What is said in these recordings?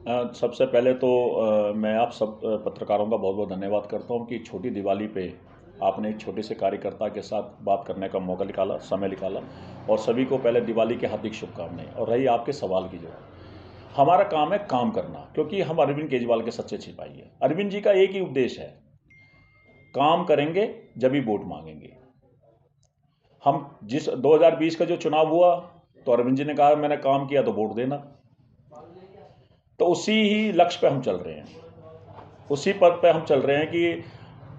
सबसे पहले तो मैं आप सब पत्रकारों का बहुत बहुत धन्यवाद करता हूं कि छोटी दिवाली पे आपने एक छोटे से कार्यकर्ता के साथ बात करने का मौका निकाला, समय निकाला। और सभी को पहले दिवाली की हार्दिक शुभकामनाएं। और रही आपके सवाल की, जो हमारा काम है काम करना, क्योंकि हम अरविंद केजरीवाल के सच्चे सिपाही हैं। अरविंद जी का एक ही उद्देश्य है, काम करेंगे जब भी वोट मांगेंगे। हम जिस 2020 का जो चुनाव हुआ तो अरविंद जी ने कहा मैंने काम किया तो वोट देना। तो उसी ही लक्ष्य पे हम चल रहे हैं, उसी पद पे हम चल रहे हैं कि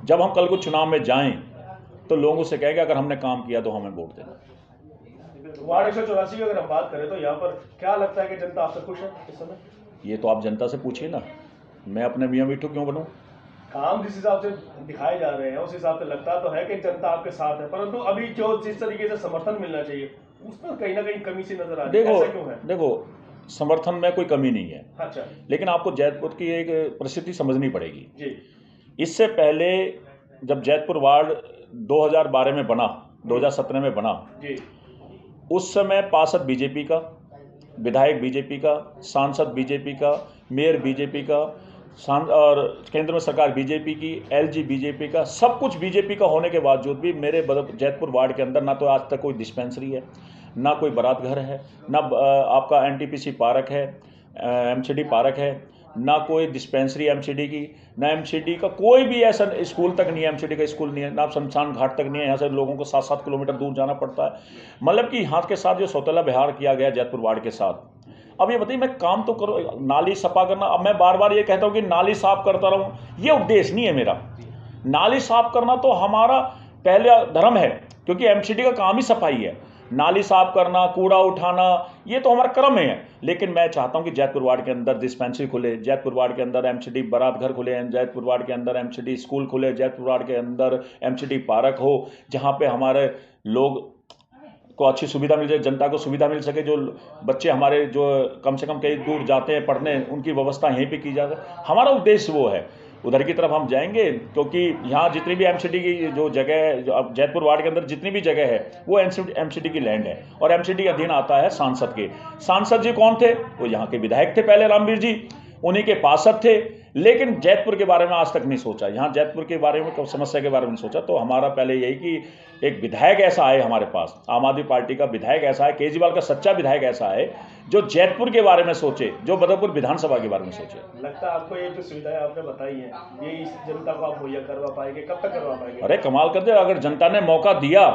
जब हम कल को चुनाव में जाएं तो लोगों से कहेंगे अगर हमने काम किया तो हमें वोट देना। वार्ड 184 की अगर हम बात करें तो यहाँ पर क्या लगता है कि जनता आपसे खुश है इस समय? ये तो आप जनता से पूछिए ना, मैं अपने मियाँ मिट्टू क्यों बनूं? काम जिस हिसाब से दिखाए जा रहे हैं उस हिसाब से लगता तो है कि जनता आपके साथ है, परंतु अभी जो जिस तरीके से समर्थन मिलना चाहिए उसमें कहीं ना कहीं कमी सी नजर आ रही है। ऐसा क्यों है? देखो, समर्थन में कोई कमी नहीं है। अच्छा, लेकिन आपको जैतपुर की एक परिस्थिति समझनी पड़ेगी जी। इससे पहले जब जैतपुर वार्ड 2012 में बना, 2017 में बना जी, उस समय पार्षद बीजेपी का, विधायक बीजेपी का, सांसद बीजेपी का, मेयर बीजेपी का, और केंद्र में सरकार बीजेपी की, एलजी बीजेपी का, सब कुछ बीजेपी का होने के बावजूद भी मेरे जैतपुर वार्ड के अंदर ना तो आज तक कोई डिस्पेंसरी है, ना कोई बारात घर है, ना आपका एनटीपीसी पार्क है, एमसीडी पार्क है, ना कोई डिस्पेंसरी एमसीडी की, ना एमसीडी का कोई भी ऐसा स्कूल तक नहीं है, एमसीडी का स्कूल नहीं है, ना शमशान घाट तक नहीं है। यहाँ से लोगों को 7-7 किलोमीटर दूर जाना पड़ता है। मतलब कि यहाँ के साथ जो सौतेला व्यवहार किया गया जैतपुर वार्ड के साथ। अब ये बताइए, मैं काम तो करो, नाली सफा करना, अब मैं बार बार ये कहता हूँ कि नाली साफ करता रहूँ, ये उद्देश्य नहीं है मेरा। नाली साफ करना तो हमारा पहले धर्म है, क्योंकि एमसीडी का काम ही सफाई है। नाली साफ करना, कूड़ा उठाना, ये तो हमारा कर्म है। लेकिन मैं चाहता हूं कि जैतपुर वार्ड के अंदर डिस्पेंसरी खुले, जैतपुर वार्ड के अंदर एमसीडी बारात घर खुले, जैतपुर वार्ड के अंदर एमसीडी स्कूल खुले, जैतपुर वार्ड के अंदर एमसीडी पार्क हो, जहां पे हमारे लोग को अच्छी सुविधा मिल जाए, जनता को सुविधा मिल सके। जो बच्चे हमारे जो कम से कम कई दूर जाते हैं पढ़ने, उनकी व्यवस्था यहीं पे की जाए। हमारा उद्देश्य वो है, उधर की तरफ हम जाएंगे, क्योंकि यहाँ जितनी भी एमसीडी की जो जगह, जो अब जैतपुर वार्ड के अंदर जितनी भी जगह है वो एमसीडी की लैंड है, और एमसीडी के अधीन आता है सांसद के। सांसद जी कौन थे? वो यहाँ के विधायक थे पहले, रामवीर जी, उन्हीं के पार्षद थे। लेकिन जैतपुर के बारे में आज तक नहीं सोचा, यहाँ जैतपुर के बारे में, समस्या के बारे में नहीं सोचा। तो हमारा पहले यही कि एक विधायक ऐसा आए हमारे पास, आम आदमी पार्टी का विधायक ऐसा है, केजरीवाल का सच्चा विधायक ऐसा है जो जैतपुर के बारे में सोचे, जो बदरपुर विधानसभा के बारे में सोचे। लगता है आपको ये जो सुविधाएं आपने बताई हैं ये इस जनता को आप मुहैया करवा पाएंगे? कब तक करवा पाएंगे? अरे कमाल कर दे, अगर जनता ने मौका दिया,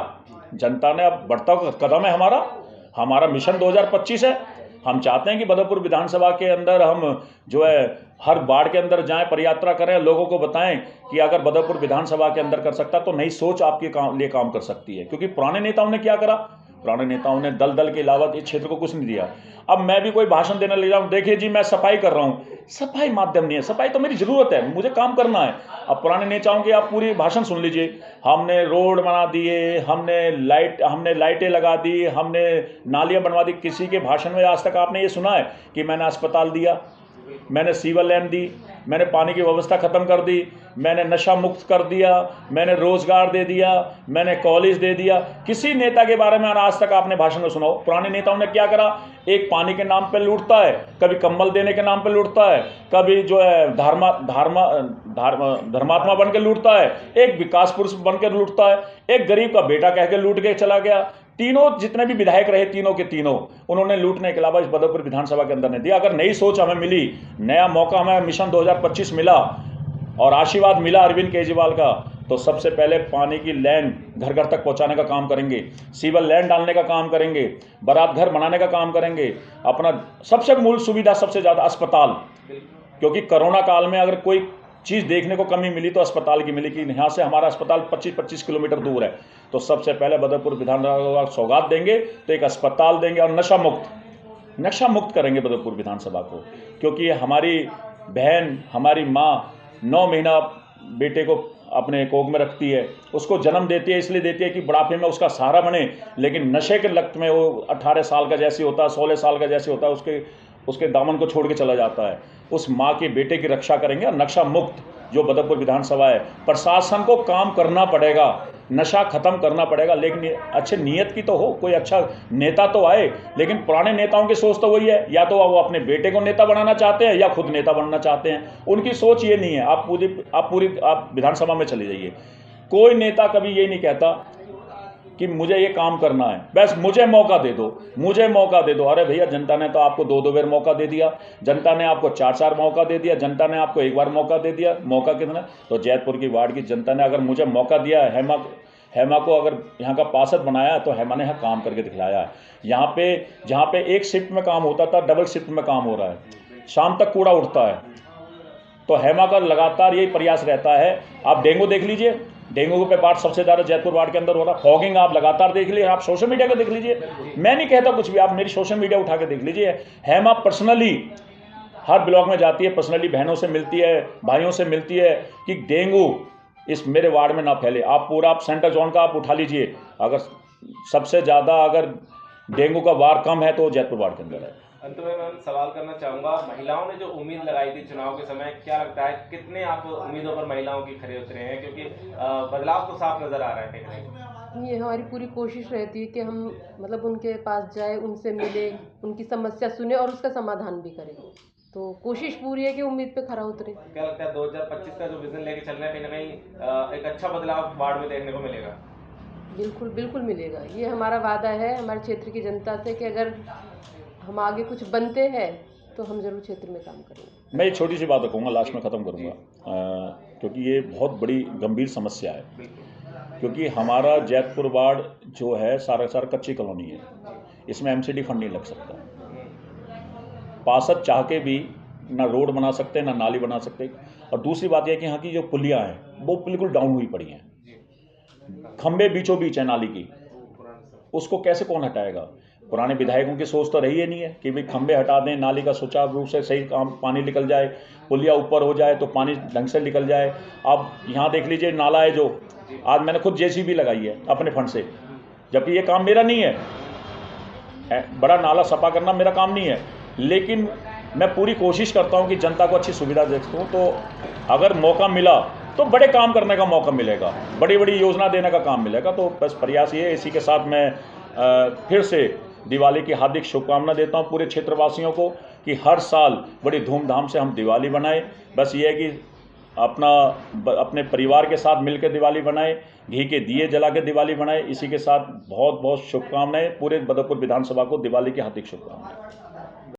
जनता ने, अब बढ़ता कदम है हमारा मिशन 2025 है। हम चाहते हैं कि बदरपुर विधानसभा के अंदर हम जो है हर वार्ड के अंदर जाएं, पदयात्रा करें, लोगों को बताएं कि अगर बदरपुर विधानसभा के अंदर कर सकता तो नई सोच आपके लिए काम कर सकती है। क्योंकि पुराने नेताओं ने क्या करा? पुराने नेताओं ने दल के अलावा इस क्षेत्र को कुछ नहीं दिया। अब मैं भी कोई भाषण देने ले जाऊं, देखिए जी मैं सफाई कर रहा हूं, सफाई माध्यम नहीं है, सफाई तो मेरी जरूरत है, मुझे काम करना है। अब पुराने नेताओं की आप पूरी भाषण सुन लीजिए, हमने रोड बना दिए, हमने लाइटें लगा दी, हमने नालियां बनवा दी। किसी के भाषण में आज तक आपने ये सुना है कि मैंने अस्पताल दिया, मैंने सीवर लाइन दी, मैंने पानी की व्यवस्था खत्म कर दी, मैंने नशा मुक्त कर दिया, मैंने रोजगार दे दिया, मैंने कॉलेज दे दिया? किसी नेता के बारे में आज तक आपने भाषण में सुनाओ। पुराने नेताओं ने क्या करा? एक पानी के नाम पे लूटता है, कभी कंबल देने के नाम पे लूटता है, कभी जो है धर्मात्मा बन के लूटता है, एक विकास पुरुष बन के लूटता है, एक गरीब का बेटा कह के लूट के चला गया। तीनों जितने भी विधायक रहे, तीनों के तीनों उन्होंने लूटने के अलावा इस बदरपुर विधानसभा के अंदर नहीं दिया। अगर नई सोच हमें मिली, नया मौका हमें मिशन 2025 मिला और आशीर्वाद मिला अरविंद केजरीवाल का, तो सबसे पहले पानी की लाइन घर घर तक पहुंचाने का काम करेंगे, सीवर लाइन डालने का काम करेंगे, बारात घर बनाने का काम करेंगे, अपना सबसे मूल सुविधा सबसे ज़्यादा अस्पताल। क्योंकि कोरोना काल में अगर कोई चीज़ देखने को कमी मिली तो अस्पताल की मिली, कि यहाँ से हमारा अस्पताल 25-25 किलोमीटर दूर है। तो सबसे पहले बदरपुर विधानसभा सौगात देंगे तो एक अस्पताल देंगे, और नशा मुक्त करेंगे बदरपुर विधानसभा को। क्योंकि हमारी बहन, हमारी माँ 9 महीना बेटे को अपने कोख में रखती है, उसको जन्म देती है, इसलिए देती है कि बुढ़ापे में उसका सहारा बने। लेकिन नशे के लत में वो 18 साल का जैसे होता है, 16 साल का जैसे होता है, उसके दामन को छोड़ के चला जाता है। उस माँ के बेटे की रक्षा करेंगे और नशा मुक्त जो बदरपुर विधानसभा है, प्रशासन को काम करना पड़ेगा, नशा खत्म करना पड़ेगा, लेकिन अच्छे नीयत की तो हो, कोई अच्छा नेता तो आए। लेकिन पुराने नेताओं की सोच तो वही है, या तो वो अपने बेटे को नेता बनाना चाहते हैं या खुद नेता बनना चाहते हैं। उनकी सोच ये नहीं है। आप विधानसभा में चले जाइए, कोई नेता कभी ये नहीं कहता कि मुझे ये काम करना है, बस मुझे मौका दे दो, मुझे मौका दे दो। अरे भैया, जनता ने तो आपको 2-2 बार मौका दे दिया, जनता ने आपको 4-4 मौका दे दिया, जनता ने आपको 1 बार मौका दे दिया। मौका कितना? तो जैतपुर की वार्ड की जनता ने अगर मुझे मौका दिया है, हेमा को अगर यहाँ का पार्षद बनाया है, तो हेमा ने यहाँ काम करके दिखलाया है। यहाँ पे जहाँ पे एक शिफ्ट में काम होता था, डबल शिफ्ट में काम हो रहा है, शाम तक कूड़ा उठता है। तो हेमा का लगातार यही प्रयास रहता है। आप डेंगू देख लीजिए, डेंगू पे बात सबसे ज़्यादा जैतपुर वार्ड के अंदर हो रहा। फॉगिंग आप लगातार देख लीजिए, आप सोशल मीडिया का देख लीजिए, मैं नहीं कहता कुछ भी, आप मेरी सोशल मीडिया उठा के देख लीजिए। हेमा पर्सनली हर ब्लॉक में जाती है, पर्सनली बहनों से मिलती है, भाइयों से मिलती है कि डेंगू इस मेरे वार्ड में ना फैले। आप सेंटर जोन का आप उठा लीजिए, अगर सबसे ज़्यादा अगर डेंगू का वार कम है तो जैतपुर वार्ड के अंदर है। अंत में मैं सवाल करना चाहूँगा, महिलाओं ने जो उम्मीद लगाई थी चुनाव के समय, क्या लगता है कितने आप उम्मीदों पर महिलाओं की खरे उतरे हैं? क्योंकि बदलाव तो साफ नजर आ रहा है कहीं ना कहीं। ये हमारी पूरी कोशिश रहती है कि हम मतलब उनके पास जाए, उनसे मिले, उनकी समस्या सुने और उसका समाधान भी करें। तो कोशिश पूरी है कि उम्मीद पे खरा उतरे। क्या लगता है 2025 का जो विजन लेके चल रहे हैं, कहीं ना कहीं एक अच्छा बदलाव वार्ड में देखने को मिलेगा? बिल्कुल बिल्कुल मिलेगा। ये हमारा वादा है हमारे क्षेत्र की जनता से कि अगर हम आगे कुछ बनते हैं तो हम जरूर क्षेत्र में काम करेंगे। मैं एक छोटी सी बात कहूँगा, लास्ट में ख़त्म करूँगा, क्योंकि ये बहुत बड़ी गंभीर समस्या है। क्योंकि हमारा जैतपुर वार्ड जो है सारा कच्ची कॉलोनी है, इसमें एमसीडी फंड नहीं लग सकता। पार्षद चाह के भी ना रोड बना सकते, ना नाली बना सकते। और दूसरी बात यह है कि यहाँ की जो पुलियाँ हैं वो बिल्कुल डाउन हुई पड़ी हैं, खंबे बीचों बीच है नाली की, उसको कैसे कौन हटाएगा? पुराने विधायकों की सोच तो रही है नहीं है कि भाई खंबे हटा दें, नाली का सुचारू रूप से सही काम, पानी निकल जाए, पुलिया ऊपर हो जाए तो पानी ढंग से निकल जाए। अब यहाँ देख लीजिए, नाला है जो आज मैंने खुद जेसीबी लगाई है अपने फंड से, जबकि ये काम मेरा नहीं है, बड़ा नाला सफा करना मेरा काम नहीं है, लेकिन मैं पूरी कोशिश करता हूँ कि जनता को अच्छी सुविधा दे सकूँ। तो अगर मौका मिला तो बड़े काम करने का मौका मिलेगा, बड़ी बड़ी योजना देने का काम मिलेगा। तो बस प्रयास ये है। इसी के साथ मैं फिर से दिवाली की हार्दिक शुभकामना देता हूँ पूरे क्षेत्रवासियों को कि हर साल बड़ी धूमधाम से हम दिवाली बनाएं। बस ये है कि अपने परिवार के साथ मिलकर दिवाली बनाएं, घी के दिए जला के दिवाली बनाएं। इसी के साथ बहुत बहुत शुभकामनाएं, पूरे बदरपुर विधानसभा को दिवाली की हार्दिक शुभकामनाएं।